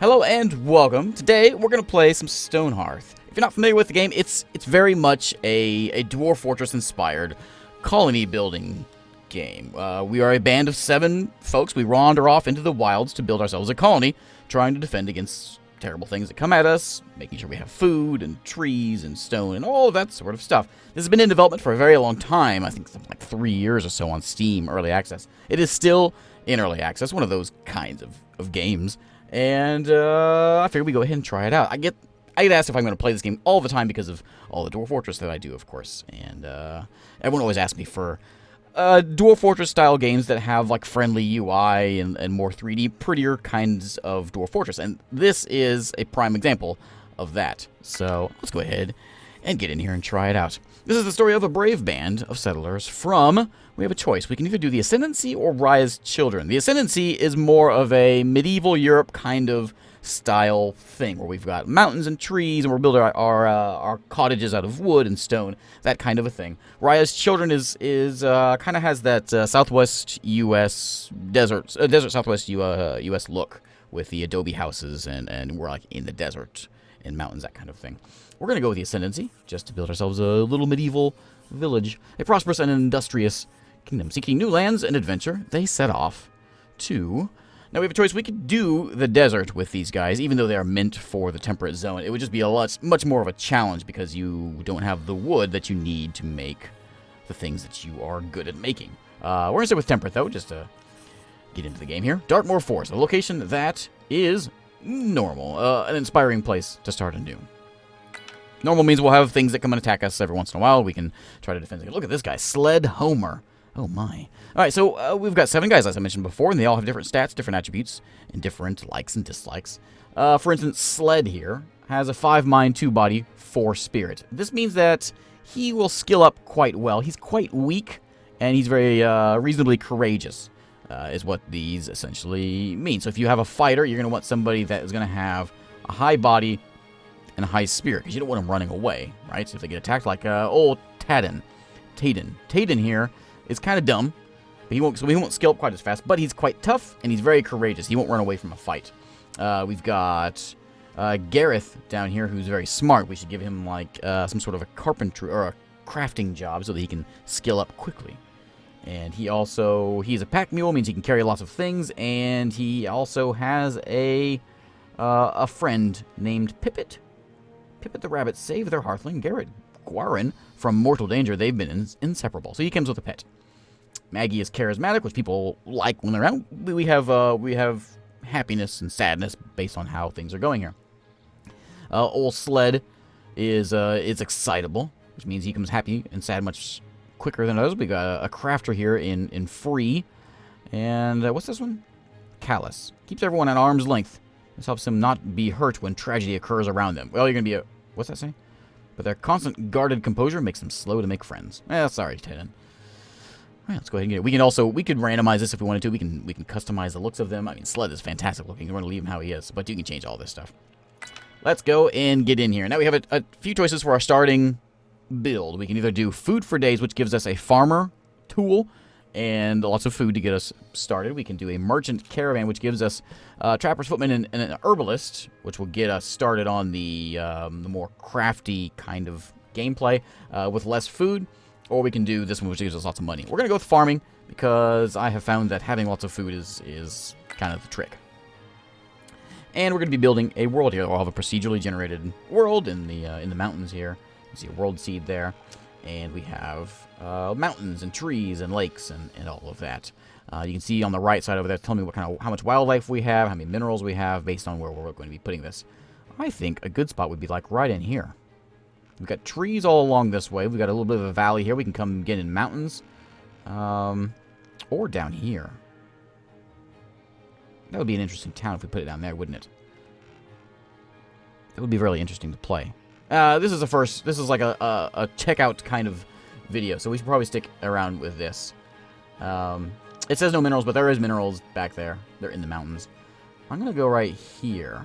Hello and welcome. Today we're going to play some Stonehearth. If you're not familiar with the game, it's very much a Dwarf Fortress inspired colony building game. We are a band of 7 folks. We wander off into the wilds to build ourselves a colony, trying to defend against terrible things that come at us, making sure we have food and trees and stone and all of that sort of stuff. This has been in development for a very long time. I think something like 3 years or so on Steam Early Access. It is still in Early Access, one of those kinds of games. And I figured we'd go ahead and try it out. I get asked if I'm going to play this game all the time because of all the Dwarf Fortress that I do, of course. And everyone always asks me for Dwarf Fortress style games that have like friendly UI and more 3D, prettier kinds of Dwarf Fortress. And this is a prime example of that. So let's go ahead and get in here and try it out. This is the story of a brave band of settlers from... We have a choice. We can either do the Ascendancy or Raya's Children. The Ascendancy is more of a medieval Europe kind of style thing, where we've got mountains and trees, and we're building our cottages out of wood and stone, that kind of a thing. Raya's Children is kind of has that Southwest U.S. desert Southwest U.S. look with the adobe houses, and we're like in the desert and mountains, that kind of thing. We're going to go with the Ascendancy, just to build ourselves a little medieval village, a prosperous and industrious kingdom. Seeking new lands and adventure, they set off to... Now we have a choice. We could do the desert with these guys, even though they are meant for the temperate zone. It would just be much more of a challenge because you don't have the wood that you need to make the things that you are good at making. We're going to start with temperate, though, just to get into the game here. Dartmoor Forest, a location that is normal. An inspiring place to start anew. Normal means we'll have things that come and attack us every once in a while. We can try to defend. Look at this guy, Sled Homer. Oh my. Alright, so we've got 7 guys, as I mentioned before, and they all have different stats, different attributes, and different likes and dislikes. For instance, Sled here has a 5 mind, 2 body, 4 spirit. This means that he will skill up quite well. He's quite weak, and he's very reasonably courageous, is what these essentially mean. So if you have a fighter, you're going to want somebody that is going to have a high body and a high spirit, because you don't want him running away, right? So if they get attacked, like old Taden here is kind of dumb, but he won't skill up quite as fast, but he's quite tough, and he's very courageous. He won't run away from a fight. We've got Gareth down here, who's very smart. We should give him, like, some sort of a carpentry or a crafting job so that he can skill up quickly. And he's a pack mule, means he can carry lots of things, and he also has a friend named Pippet. Pippet the rabbit saved their hearthling, Garrett Guarin, from mortal danger. They've been inseparable. So he comes with a pet. Maggie is charismatic, which people like when they're around. We have happiness and sadness based on how things are going here. Old Sled is excitable, which means he becomes happy and sad much quicker than others. We got a crafter here in Free, and what's this one? Callous. Keeps everyone at arm's length. This helps them not be hurt when tragedy occurs around them. Well, you're gonna be what's that say? But their constant guarded composure makes them slow to make friends. Sorry, Taden. All right, let's go ahead and get it. We could randomize this if we wanted to. We can customize the looks of them. I mean, Sled is fantastic looking. You want to leave him how he is, but you can change all this stuff. Let's go and get in here. Now we have a few choices for our starting build. We can either do food for days, which gives us a farmer tool and lots of food to get us started. We can do a merchant caravan, which gives us trapper's footman and an herbalist, which will get us started on the more crafty kind of gameplay with less food. Or we can do this one, which gives us lots of money. We're going to go with farming, because I have found that having lots of food is kind of the trick. And we're going to be building a world here. We'll have a procedurally generated world in the mountains here. You see a world seed there. And we have mountains and trees and lakes and all of that. You can see on the right side over there, telling me how much wildlife we have, how many minerals we have, based on where we're going to be putting this. I think a good spot would be like right in here. We've got trees all along this way. We've got a little bit of a valley here. We can come get in mountains. Or down here. That would be an interesting town if we put it down there, wouldn't it? That would be really interesting to play. This is like a checkout kind of video, so we should probably stick around with this. It says no minerals, but there is minerals back there. They're in the mountains. I'm going to go right here.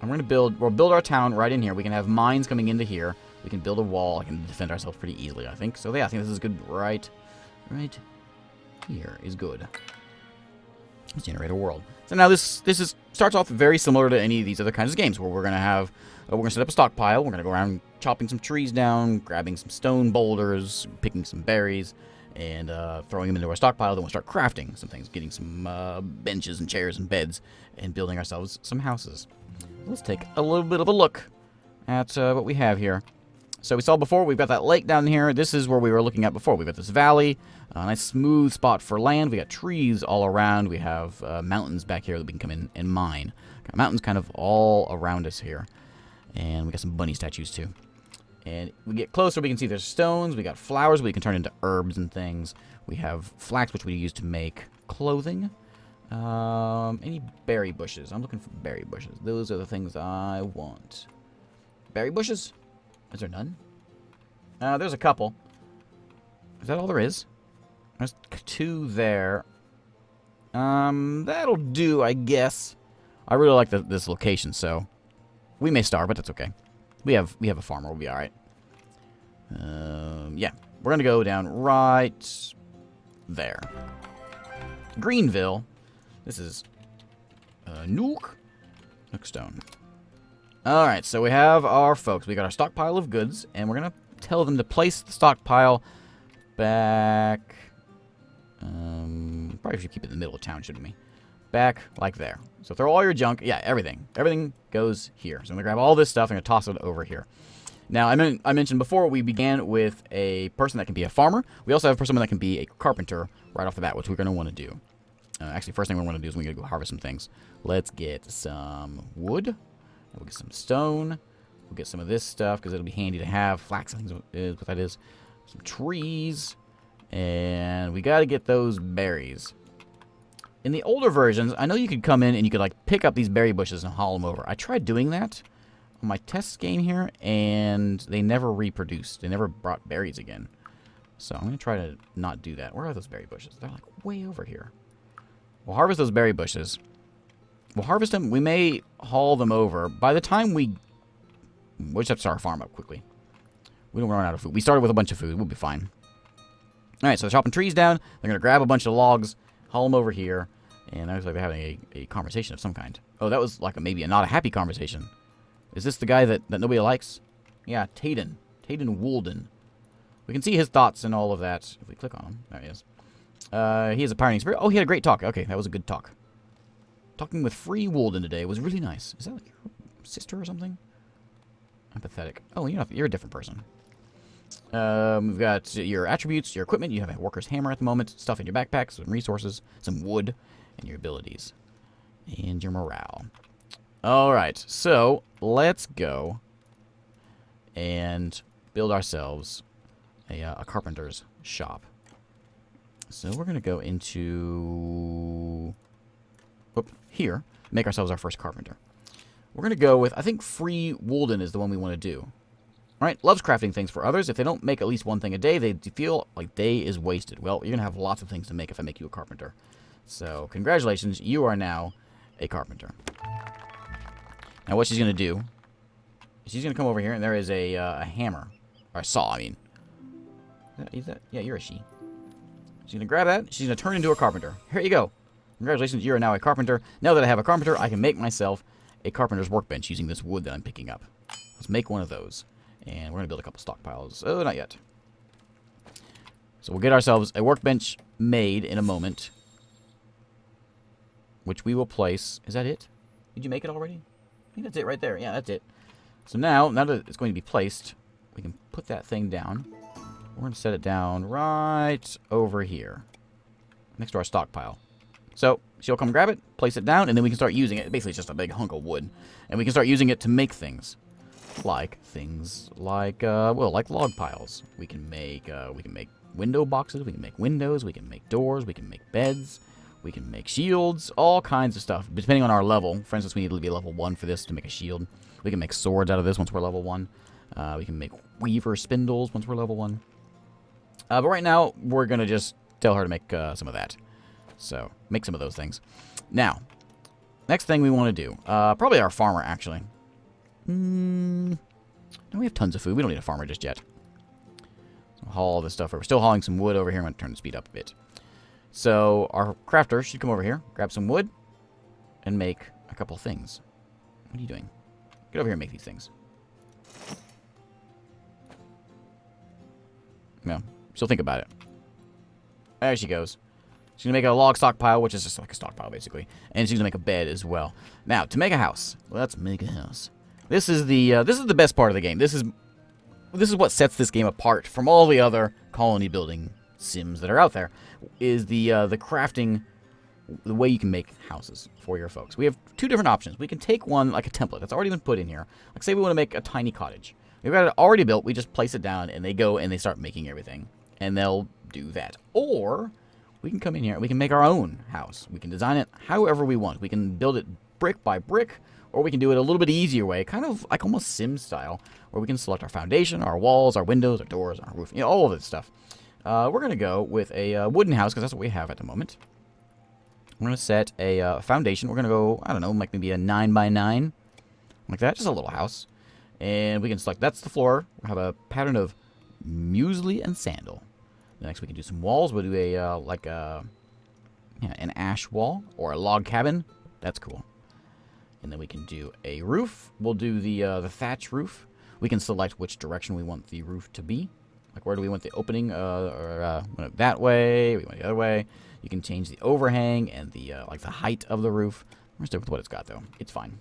We'll build our town right in here. We can have mines coming into here. We can build a wall. I can defend ourselves pretty easily, I think. So yeah, I think this is good right here is good. Let's generate a world. So now this starts off very similar to any of these other kinds of games, where we're gonna set up a stockpile. We're gonna go around chopping some trees down, grabbing some stone boulders, picking some berries, and throwing them into our stockpile. Then we'll start crafting some things, getting some benches and chairs and beds, and building ourselves some houses. Let's take a little bit of a look at what we have here. So we saw before, we've got that lake down here. This is where we were looking at before. We've got this valley, a nice smooth spot for land. We got trees all around. We have mountains back here that we can come in and mine. Got mountains kind of all around us here. And we got some bunny statues too. And we get closer, we can see there's stones. We got flowers we can turn into herbs and things. We have flax, which we use to make clothing. Any berry bushes? I'm looking for berry bushes. Those are the things I want. Berry bushes? Is there none? There's a couple. Is that all there is? There's 2 there. That'll do, I guess. I really like this location, so we may starve, but that's okay. We have a farmer. We'll be all right. Yeah, we're gonna go down right there. Greenville. This is Nookstone. Alright, so we have our folks. We got our stockpile of goods, and we're going to tell them to place the stockpile back. Probably should keep it in the middle of town, shouldn't we? Back like there. So throw all your junk. Yeah, everything. Everything goes here. So I'm going to grab all this stuff and toss it over here. Now, I mentioned before we began with a person that can be a farmer. We also have someone that can be a carpenter right off the bat, which we're going to want to do. Actually, first thing we want to do is we're going to go harvest some things. Let's get some wood. We'll get some stone. We'll get some of this stuff because it'll be handy to have. Flax, I think is what that is. Some trees. And we got to get those berries. In the older versions, I know you could come in and you could like pick up these berry bushes and haul them over. I tried doing that on my test game here, and they never reproduced. They never brought berries again. So I'm going to try to not do that. Where are those berry bushes? They're like way over here. We'll harvest those berry bushes. We'll harvest them. We may haul them over. By the time we'll just have to start our farm up quickly. We don't run out of food. We started with a bunch of food. We'll be fine. Alright, so they're chopping trees down. They're going to grab a bunch of logs, haul them over here. And I looks like they're having a conversation of some kind. Oh, that was like maybe not a happy conversation. Is this the guy that nobody likes? Yeah, Taden. Taden Woolden. We can see his thoughts and all of that. If we click on him. There he is. He has a pioneering spirit. Oh, he had a great talk. Okay, that was a good talk. Talking with Free Woolden today was really nice. Is that like your sister or something? I'm pathetic. Oh, you're a different person. We've got your attributes, your equipment. You have a worker's hammer at the moment. Stuff in your backpack, some resources, some wood, and your abilities. And your morale. Alright, so let's go and build ourselves a carpenter's shop. So we're going to go into here, make ourselves our first carpenter. We're going to go with, I think Free Woolden is the one we want to do. Right? Loves crafting things for others. If they don't make at least one thing a day, they feel like day is wasted. Well, you're going to have lots of things to make if I make you a carpenter. So, congratulations, you are now a carpenter. Now, what she's going to do, she's going to come over here, and there is a hammer. Or a saw, I mean. Is that? Yeah, you're a she. She's going to grab that. She's going to turn into a carpenter. Here you go. Congratulations, you are now a carpenter. Now that I have a carpenter, I can make myself a carpenter's workbench using this wood that I'm picking up. Let's make one of those. And we're going to build a couple stockpiles. Oh, not yet. So we'll get ourselves a workbench made in a moment. Which we will place. Is that it? Did you make it already? I think that's it right there. Yeah, that's it. So now that it's going to be placed, we can put that thing down. We're going to set it down right over here. Next to our stockpile. So she'll come grab it, place it down, and then we can start using it. Basically, it's just a big hunk of wood. And we can start using it to make things. Like log piles. We can make window boxes, we can make windows, we can make doors, we can make beds, we can make shields, all kinds of stuff, depending on our level. For instance, we need to be level 1 for this to make a shield. We can make swords out of this once we're level 1. We can make weaver spindles once we're level 1. But right now, we're going to just tell her to make some of that. So, make some of those things. Now, next thing we want to do, probably our farmer, actually. No, we have tons of food. We don't need a farmer just yet. So haul all this stuff. We're still hauling some wood over here. I'm going to turn the speed up a bit. So our crafter should come over here, grab some wood, and make a couple things. What are you doing? Get over here and make these things. No, she'll think about it. There she goes. She's going to make a log stockpile, which is just like a stockpile, basically. And she's going to make a bed as well. Now, to make a house. Let's make a house. This is the best part of the game. This is what sets this game apart from all the other colony building sims that are out there. Is the crafting, the way you can make houses for your folks. We have two different options. We can take one, like a template that's already been put in here. Like, say we want to make a tiny cottage. We've got it already built. We just place it down, and they go and they start making everything. And they'll do that. Or we can come in here and we can make our own house. We can design it however we want. We can build it brick by brick, or we can do it a little bit easier way, kind of like almost Sim style, where we can select our foundation, our walls, our windows, our doors, our roof, all of this stuff. We're going to go with a wooden house, because that's what we have at the moment. We're going to set a foundation. We're going to go, I don't know, like maybe a 9x9, like that, just a little house. And we can select, that's the floor. We'll have a pattern of muesli and sandal. Next, we can do some walls. We'll do a an ash wall or a log cabin. That's cool. And then we can do a roof. We'll do the thatch roof. We can select which direction we want the roof to be. Like, where do we want the opening? Want it that way. We want it the other way. You can change the overhang and the like the height of the roof. We're stick with what it's got though. It's fine.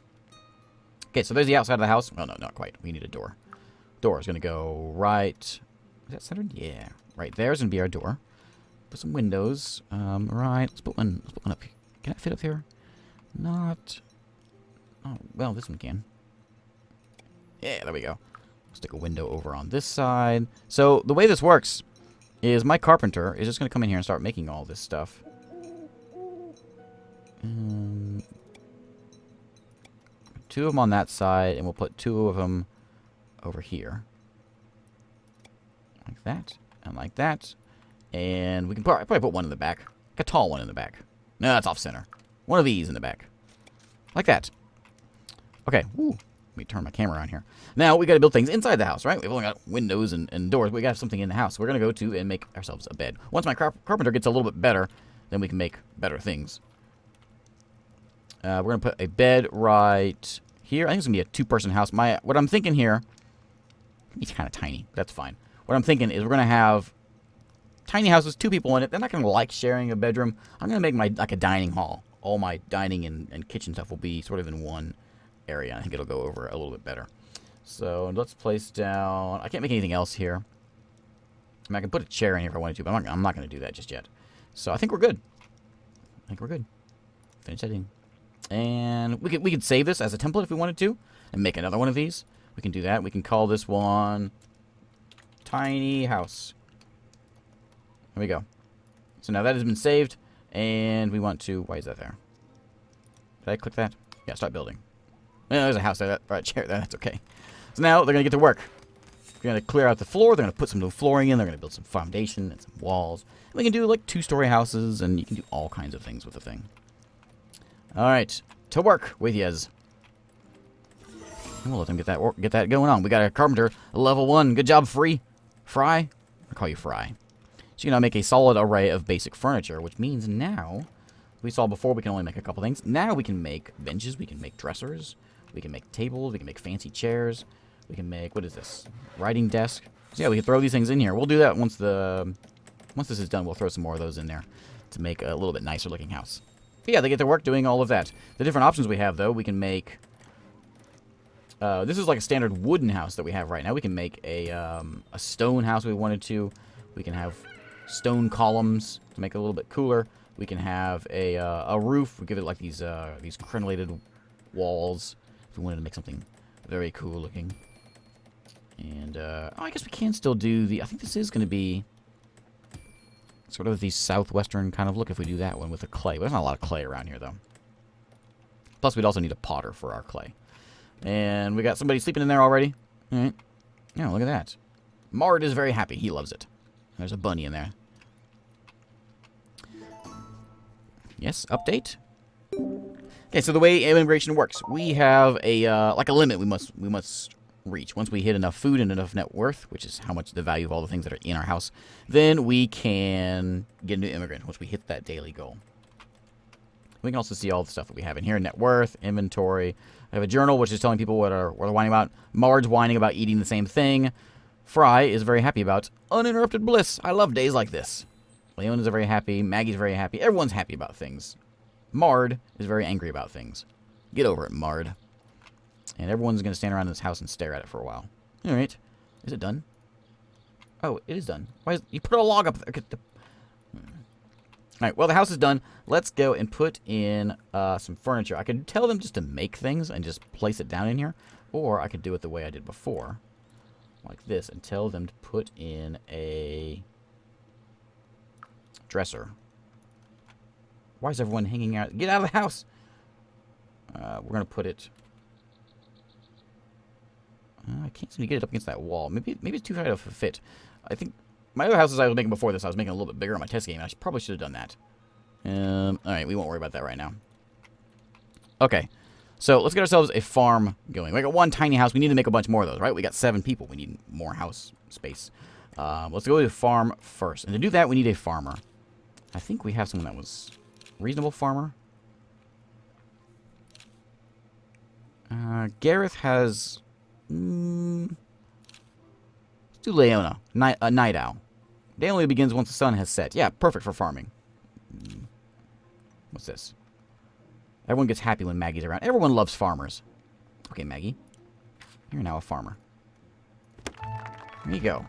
Okay, so there's the outside of the house. Well, no, not quite. We need a door. Door is going to go right. Is that centered? Yeah. Right there's going to be our door. Put some windows. Right. Let's put one up here. Can it fit up here? Not. Oh, well, this one can. Yeah, there we go. Stick a window over on this side. So the way this works is my carpenter is just going to come in here and start making all this stuff. Two of them on that side, and we'll put two of them over here. Like that. And like that. And we can probably put one in the back. Like a tall one in the back. No, that's off center. One of these in the back. Like that. Okay. Woo. Let me turn my camera on here. Now, we got to build things inside the house, right? We've only got windows and doors. We got to have something in the house. We're going to go to and make ourselves a bed. Once my carpenter gets a little bit better, then we can make better things. We're going to put a bed right here. I think it's going to be a two-person house. What I'm thinking here, it's kind of tiny. That's fine. What I'm thinking is we're going to have tiny houses, two people in it. They're not going to like sharing a bedroom. I'm going to make like a dining hall. All my dining and kitchen stuff will be sort of in one area. I think it'll go over a little bit better. So let's place down. I can't make anything else here. I mean, I can put a chair in here if I wanted to, but I'm not going to do that just yet. So I think we're good. Finish editing. And we could save this as a template if we wanted to and make another one of these. We can do that. We can call this one Tiny House. There we go. So now that has been saved, and we want to. Why is that there? Did I click that? Yeah, start building. No, there's a house there. Or a chair there. That's okay. So now they're gonna get to work. They're gonna clear out the floor. They're gonna put some new flooring in. They're gonna build some foundation and some walls. And we can do like 2-story houses, and you can do all kinds of things with the thing. All right, to work with yez. And we'll let them get that going on. We got a carpenter, level 1. Good job, Fry. I'll call you Fry. So you can now make a solid array of basic furniture, which means now, we saw before we can only make a couple things. Now we can make benches, we can make dressers, we can make tables, we can make fancy chairs, we can make, what is this? Writing desk. So yeah, we can throw these things in here. We'll do that once this is done. We'll throw some more of those in there to make a little bit nicer looking house. But yeah, they get to work doing all of that. The different options we have, though, we can make. This is like a standard wooden house that we have right now. We can make a stone house if we wanted to. We can have stone columns to make it a little bit cooler. We can have a roof. We give it like these crenellated walls if we wanted to make something very cool looking. And I guess we can still do the. I think this is going to be sort of the southwestern kind of look if we do that one with the clay. But there's not a lot of clay around here though. Plus, we'd also need a potter for our clay. And we got somebody sleeping in there already. All right. Yeah, look at that. Mard is very happy. He loves it. There's a bunny in there. Yes, update. Okay, so the way immigration works, we have a like a limit we must reach. Once we hit enough food and enough net worth, which is how much the value of all the things that are in our house, then we can get a new immigrant once we hit that daily goal. We can also see all the stuff that we have in here. Net worth, inventory. I have a journal, which is telling people what they're whining about. Mard's whining about eating the same thing. Fry is very happy about uninterrupted bliss. I love days like this. Leon is very happy. Maggie's very happy. Everyone's happy about things. Mard is very angry about things. Get over it, Mard. And everyone's going to stand around this house and stare at it for a while. All right. Is it done? Oh, it is done. Why is... You put a log up there. Alright, well, the house is done. Let's go and put in some furniture. I could tell them just to make things and just place it down in here. Or I could do it the way I did before. Like this. And tell them to put in a dresser. Why is everyone hanging out? Get out of the house! We're going to put it... I can't seem to get it up against that wall. Maybe it's too high of a fit. I think... My other houses I was making before this, I was making a little bit bigger on my test game. I probably should have done that. Alright, we won't worry about that right now. Okay. So, let's get ourselves a farm going. We got one tiny house. We need to make a bunch more of those, right? We got 7 people. We need more house space. Let's go to farm first. And to do that, we need a farmer. I think we have someone that was reasonable farmer. Gareth has... let's do Leona. Night owl. Day only begins once the sun has set. Yeah, perfect for farming. What's this? Everyone gets happy when Maggie's around. Everyone loves farmers. Okay, Maggie. You're now a farmer. There you go.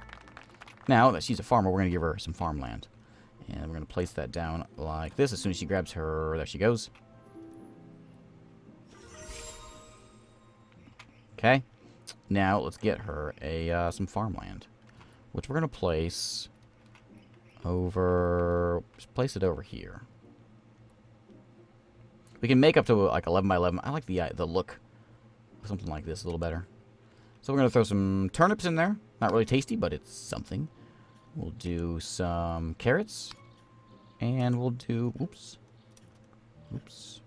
Now that she's a farmer, we're going to give her some farmland. And we're going to place that down like this. As soon as she grabs her... There she goes. Okay. Now, let's get her some farmland. Which we're going to place over... Just place it over here. We can make up to like 11 by 11. I like the look of something like this a little better. So we're going to throw some turnips in there. Not really tasty, but it's something. We'll do some carrots. And we'll do... Oops. Oops.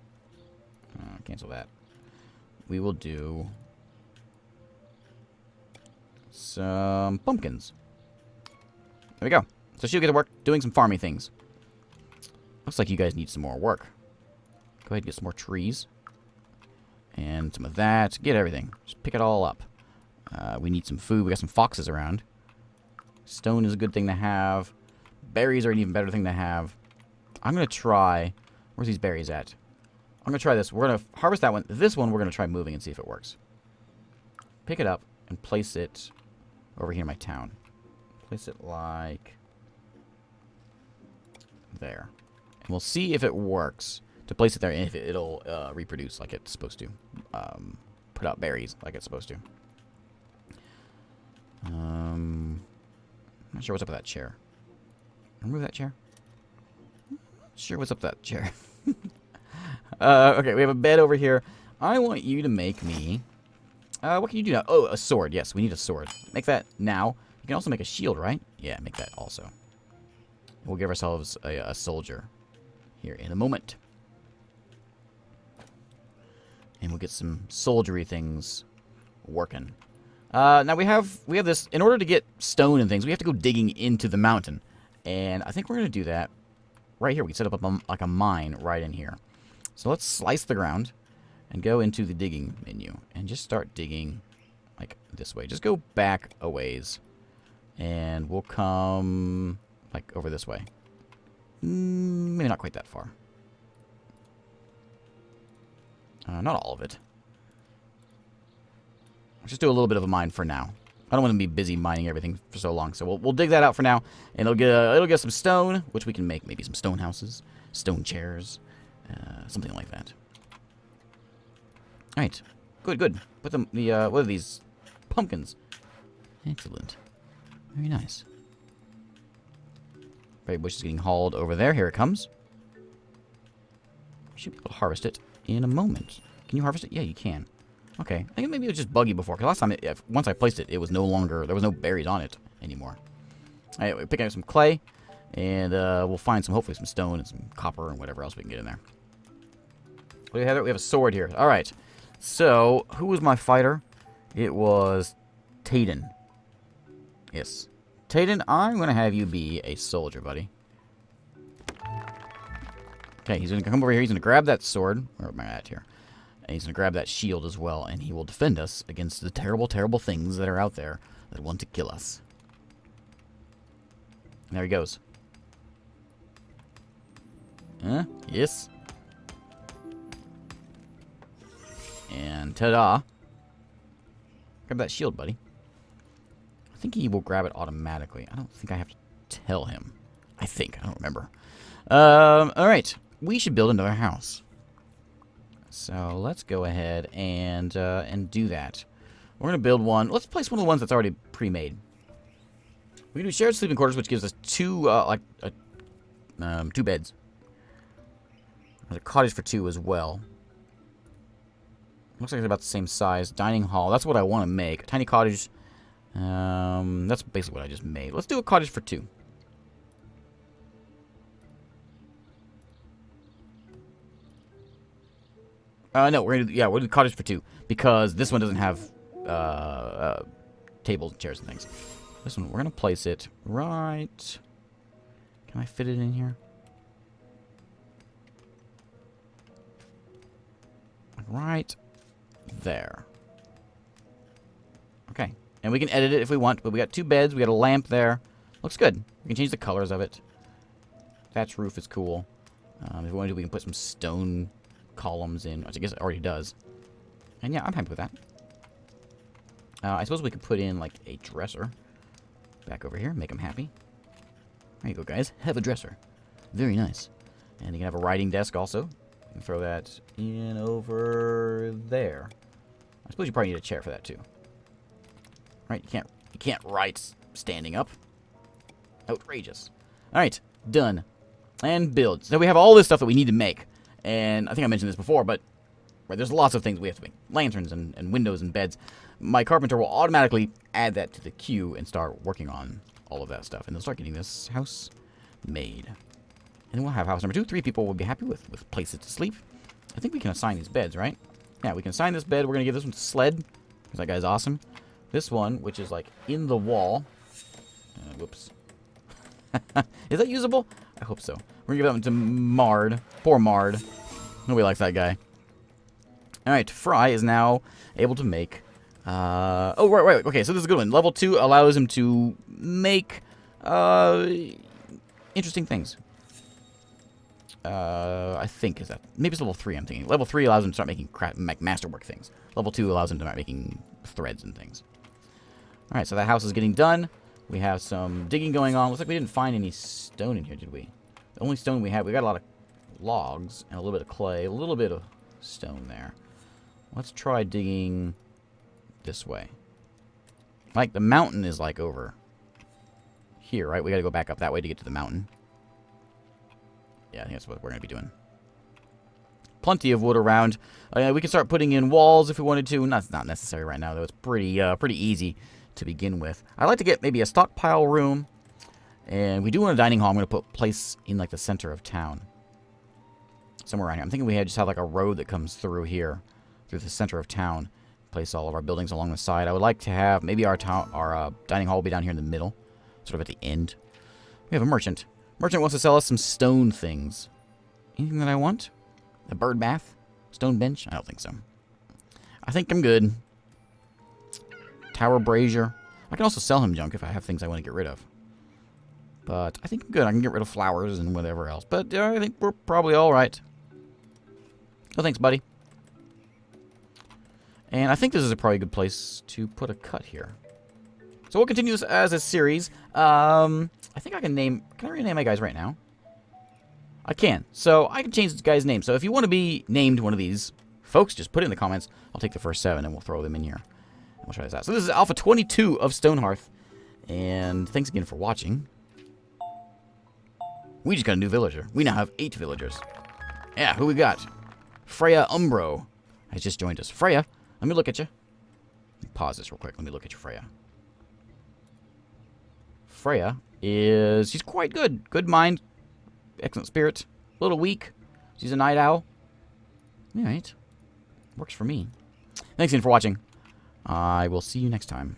Cancel that. We will do... some pumpkins. There we go. So she'll get to work doing some farming things. Looks like you guys need some more work. Go ahead and get some more trees. And some of that. Get everything. Just pick it all up. We need some food. We got some foxes around. Stone is a good thing to have. Berries are an even better thing to have. I'm going to try... Where's these berries at? I'm going to try this. We're going to harvest that one. This one we're going to try moving and see if it works. Pick it up and place it over here in my town. Place it like... there. And we'll see if it works to place it there and if it'll reproduce like it's supposed to. Put out berries like it's supposed to. I'm not sure what's up with that chair. Remove that chair? Not sure what's up with that chair. Okay, we have a bed over here. I want you to make me... what can you do now? Oh, a sword. Yes, we need a sword. Make that now. You can also make a shield, right? Yeah, make that also. We'll give ourselves a soldier here in a moment. And we'll get some soldiery things working. Now we have this. In order to get stone and things, we have to go digging into the mountain. And I think we're going to do that right here. We can set up like a mine right in here. So let's slice the ground and go into the digging menu and just start digging like this way. Just go back a ways. And we'll come like over this way. Maybe not quite that far. Not all of it. Let's just do a little bit of a mine for now. I don't want to be busy mining everything for so long, so we'll dig that out for now, and it'll get some stone, which we can make maybe some stone houses, stone chairs, something like that. All right, good. Put them what are these pumpkins? Excellent, very nice. Berry bush is getting hauled over there. Here it comes. Should be able to harvest it in a moment. Can you harvest it? Yeah, you can. Okay, I think maybe it was just buggy before, because last time, once I placed it, it was no longer, there was no berries on it anymore. Alright, we're picking up some clay, and we'll find hopefully some stone and some copper and whatever else we can get in there. What do we have there? We have a sword here. Alright, so, who was my fighter? It was Tayden. Yes. Tayden, I'm going to have you be a soldier, buddy. Okay, he's going to come over here. He's going to grab that sword. Where am I at here? And he's going to grab that shield as well, and he will defend us against the terrible, terrible things that are out there that want to kill us. And there he goes. Yes. And ta-da. Grab that shield, buddy. I think he will grab it automatically. I don't think I have to tell him. I think. I don't remember. Alright. We should build another house. So let's go ahead and do that. We're going to build one. Let's place one of the ones that's already pre-made. We can do shared sleeping quarters, which gives us two beds. There's a cottage for 2 as well. Looks like it's about the same size. Dining hall. That's what I want to make. Tiny cottage. That's basically what I just made. Let's do a cottage for 2. No, we'll do cottage for 2 because this one doesn't have tables and chairs and things. This one, we're gonna place it right. Can I fit it in here? Right there. Okay, and we can edit it if we want, but we got 2 beds. We got a lamp there. Looks good. We can change the colors of it. Thatch roof is cool. If we want to, we can put some stone columns in, which I guess it already does. And yeah, I'm happy with that. I suppose we could put in like a dresser back over here, make them happy. There you go, guys. Have a dresser. Very nice. And you can have a writing desk also. You can throw that in over there. I suppose you probably need a chair for that too. Right? You can't write standing up. Outrageous. All right, done. And build. So we have all this stuff that we need to make. And I think I mentioned this before, but there's lots of things we have to make. Lanterns and windows and beds. My carpenter will automatically add that to the queue and start working on all of that stuff. And they'll start getting this house made. And then we'll have house number 2. 3 people will be happy with places to sleep. I think we can assign these beds, right? Yeah, we can assign this bed. We're going to give this one to Sled, because that guy's awesome. This one, which is like in the wall. Whoops. Is that usable? I hope so. We're going to give that one to Mard. Poor Mard. Nobody likes that guy. Alright, Fry is now able to make... oh, right. Okay, so this is a good one. Level 2 allows him to make interesting things. I think is that. Maybe it's level 3, I'm thinking. Level 3 allows him to start making masterwork things. Level 2 allows him to start making threads and things. Alright, so that house is getting done. We have some digging going on. Looks like we didn't find any stone in here, did we? The only stone we got a lot of logs and a little bit of clay, a little bit of stone there. Let's try digging this way. Like, the mountain is, like, over here, right? We gotta go back up that way to get to the mountain. Yeah, I think that's what we're gonna be doing. Plenty of wood around. We can start putting in walls if we wanted to. That's not necessary right now, though. It's pretty easy to begin with. I'd like to get maybe a stockpile room. And we do want a dining hall. I'm going to put place in, like, the center of town. Somewhere around here. I'm thinking we just have, like, a road that comes through here. Through the center of town. Place all of our buildings along the side. I would like to have... Maybe our dining hall will be down here in the middle. Sort of at the end. We have a merchant. Merchant wants to sell us some stone things. Anything that I want? A bird bath? Stone bench? I don't think so. I think I'm good. Tower brazier. I can also sell him junk if I have things I want to get rid of. But I think I'm good. I can get rid of flowers and whatever else. But I think we're probably all right. Oh, thanks, buddy. And I think this is a probably good place to put a cut here. So we'll continue this as a series. I think I can name... Can I rename my guys right now? I can. So I can change this guy's name. So if you want to be named one of these folks, just put it in the comments. I'll take the first 7 and we'll throw them in here. And we'll try this out. So this is Alpha 22 of Stonehearth. And thanks again for watching. We just got a new villager. We now have 8 villagers. Yeah, who we got? Freya Umbro has just joined us. Freya, let me look at you. Pause this real quick. Let me look at you, Freya. Freya is... She's quite good. Good mind. Excellent spirit. A little weak. She's a night owl. Alright. Works for me. Thanks again for watching. I will see you next time.